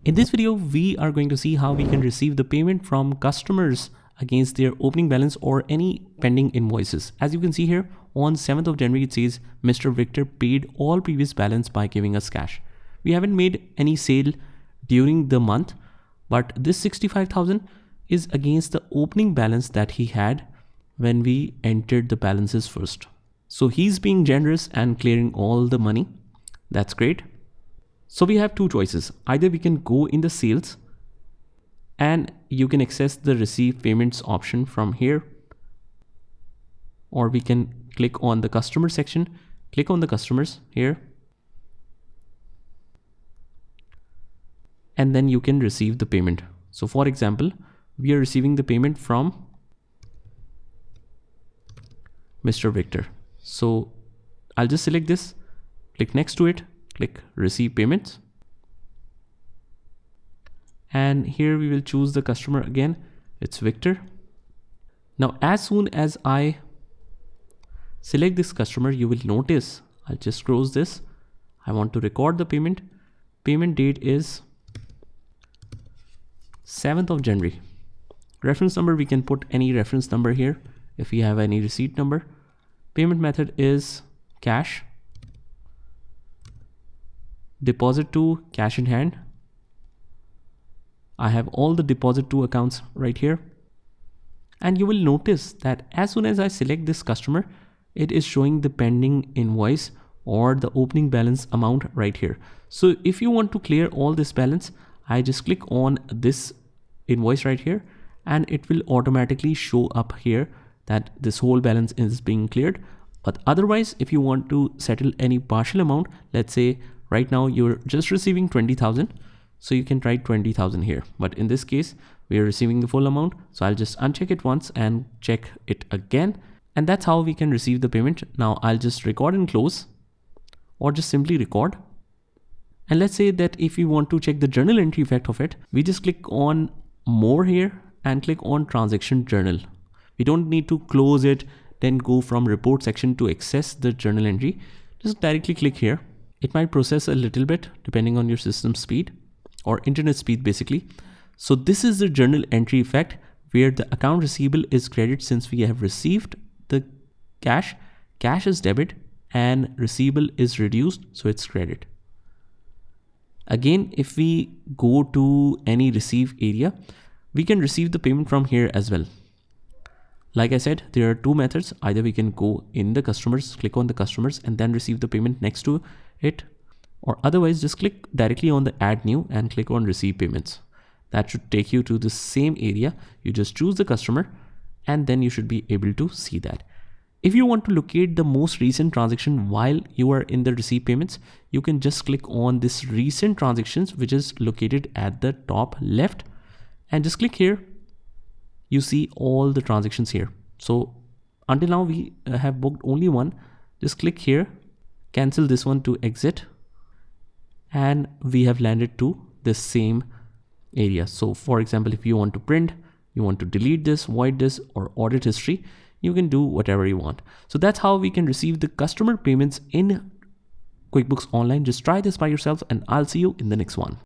In this video, we are going to see how we can receive the payment from customers against their opening balance or any pending invoices. As you can see here, on 7th of January, it says Mr. Victor paid all previous balance by giving us cash. We haven't made any sale during the month, but this 65,000 is against the opening balance that he had when we entered the balances first. So he's being generous and clearing all the money. That's great. So we have two choices. Either we can go in the sales and you can access the receive payments option from here, or we can click on the customer section, click on the customers here, and then you can receive the payment. So for example, we are receiving the payment from Mr. Victor. So I'll just select this, click next to it, click receive payments. And here we will choose the customer again. It's Victor. Now, as soon as I select this customer, you will notice, I'll just close this. I want to record the payment. Payment date is 7th of January. Reference number, we can put any reference number here if we have any receipt number. Payment method is cash. Deposit to cash in hand. I have all the deposit to accounts right here. And you will notice that as soon as I select this customer, it is showing the pending invoice or the opening balance amount right here. So if you want to clear all this balance, I just click on this invoice right here and it will automatically show up here that this whole balance is being cleared. But otherwise, if you want to settle any partial amount, let's say right now you're just receiving 20,000. So you can write 20,000 here. But in this case, we are receiving the full amount. So I'll just uncheck it once and check it again. And that's how we can receive the payment. Now I'll just record and close, or just simply record. And let's say that if you want to check the journal entry effect of it, we just click on more here and click on transaction journal. We don't need to close it, then go from report section to access the journal entry. Just directly click here. It might process a little bit depending on your system speed or internet speed basically. So this is the journal entry effect where the account receivable is credit since we have received the cash. Cash is debit and receivable is reduced, so it's credit. Again, if we go to any receive area, we can receive the payment from here as well. Like I said, there are two methods. Either we can go in the customers, click on the customers and then receive the payment next to it. Or otherwise just click directly on the add new and click on receive payments. That should take you to the same area. You just choose the customer and then you should be able to see that. If you want to locate the most recent transaction while you are in the receive payments, you can just click on this recent transactions, which is located at the top left, and just click here. You see all the transactions here. So until now we have booked only one. Just click here, cancel this one to exit, and we have landed to the same area. So for example, if you want to print, you want to delete this, void this, or audit history, you can do whatever you want. So that's how we can receive the customer payments in QuickBooks Online. Just try this by yourself and I'll see you in the next one.